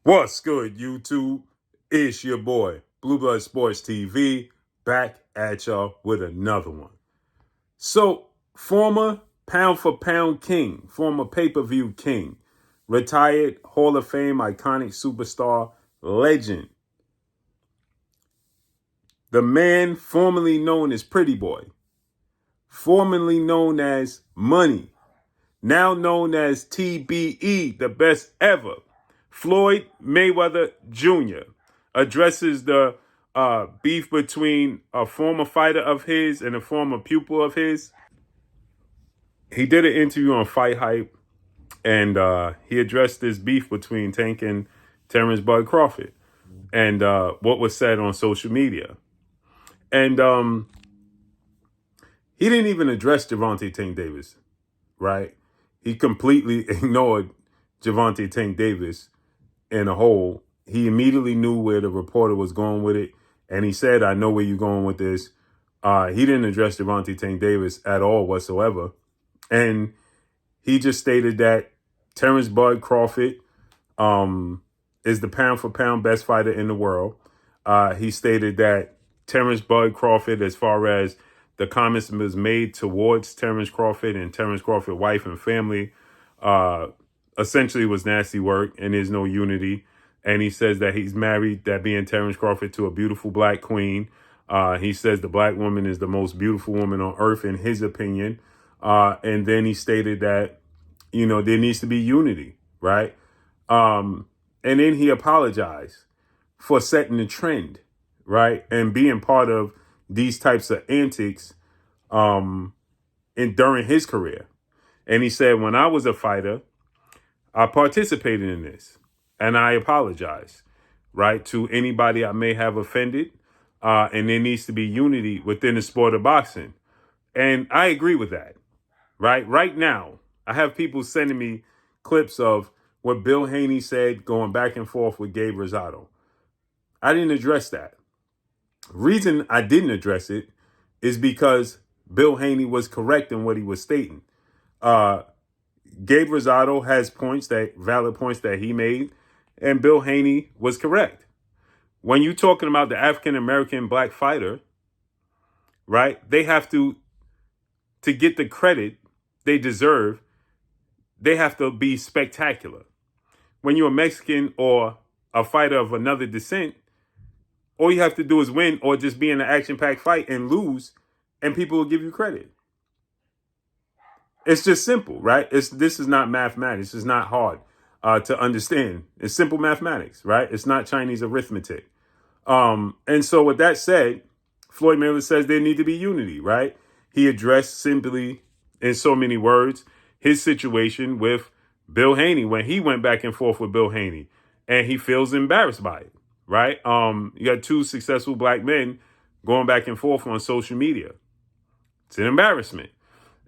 What's good, YouTube? It's your boy, Blue Blood Sports TV, back at y'all with another one. So, former pound for pound king, former pay-per-view king, retired Hall of Fame iconic superstar legend, the man formerly known as Pretty Boy, formerly known as Money, now known as TBE, the best ever, Floyd Mayweather Jr. addresses the beef between a former fighter of his and a former pupil of his. He did an interview on Fight Hype, and he addressed this beef between Tank and Terrence Bud Crawford and what was said on social media. And he didn't even address Gervonta Tank Davis, right? He completely ignored Gervonta Tank Davis in a whole. He immediately knew where the reporter was going with it. And he said, I know where you're going with this. He didn't address Gervonta Tank Davis at all whatsoever. And he just stated that Terrence Bud Crawford is the pound for pound best fighter in the world. He stated that Terrence Bud Crawford, as far as the comments that was made towards Terrence Crawford and Terrence Crawford's wife and family, essentially was nasty work and there's no unity. And he says that he's married, that being Terrence Crawford, to a beautiful black queen. He says the black woman is the most beautiful woman on earth in his opinion. And then he stated that, there needs to be unity, right? And then he apologized for setting the trend, right? And being part of these types of antics during his career. And he said, when I was a fighter, I participated in this and I apologize, right, to anybody I may have offended. And there needs to be unity within the sport of boxing. And I agree with that, right? Right now, I have people sending me clips of what Bill Haney said going back and forth with Gabe Rosado. I didn't address that. Reason I didn't address it is because Bill Haney was correct in what he was stating. Gabe Rosado has valid points that he made, and Bill Haney was correct. When you're talking about the African-American black fighter, right, they have to get the credit they deserve, they have to be spectacular. When you're a Mexican or a fighter of another descent, all you have to do is win or just be in an action-packed fight and lose, and people will give you credit. It's just simple, right? This is not mathematics. It's not hard to understand. It's simple mathematics, right? It's not Chinese arithmetic. And so with that said, Floyd Mayweather says there need to be unity, right? He addressed simply, in so many words, his situation with Bill Haney when he went back and forth with Bill Haney, and he feels embarrassed by it, right? You got two successful black men going back and forth on social media. It's an embarrassment.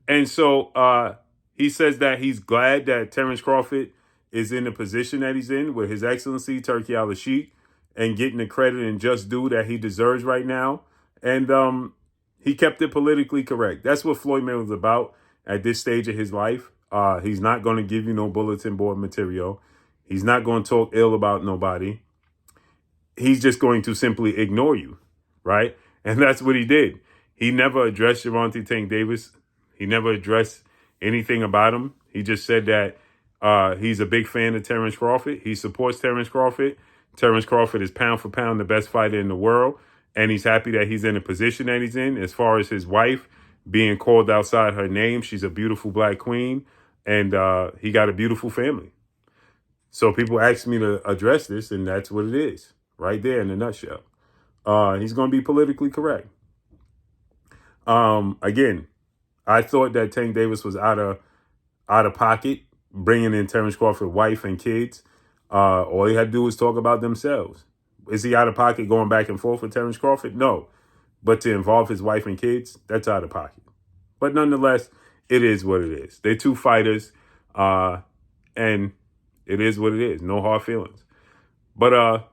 And so he says that he's glad that Terrence Crawford is in the position that he's in with His Excellency Turki Al-Sheikh and getting the credit and just due that he deserves right now. And he kept it politically correct. That's what Floyd Mayweather's about at this stage of his life. He's not going to give you no bulletin board material. He's not going to talk ill about nobody. He's just going to simply ignore you, right? And that's what he did. He never addressed Gervonta Tank Davis. He never addressed anything about him. He just said that he's a big fan of Terrence Crawford. He supports Terrence Crawford. Terrence Crawford is pound for pound the best fighter in the world. And he's happy that he's in the position that he's in. As far as his wife being called outside her name, she's a beautiful black queen. And he got a beautiful family. So people asked me to address this, and that's what it is. Right there in a nutshell. He's going to be politically correct. Again, I thought that Tank Davis was out of pocket, bringing in Terrence Crawford's wife and kids. All he had to do was talk about themselves. Is he out of pocket going back and forth with Terrence Crawford? No. But to involve his wife and kids, that's out of pocket. But nonetheless, it is what it is. They're two fighters, and it is what it is. No hard feelings. But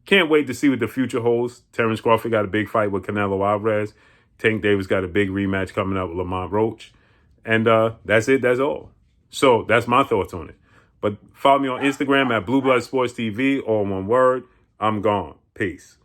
can't wait to see what the future holds. Terrence Crawford got a big fight with Canelo Alvarez. Tank Davis got a big rematch coming up with Lamont Roach. And that's it. That's all. So that's my thoughts on it. But follow me on Instagram at Blue Blood Sports TV, all one word. I'm gone. Peace.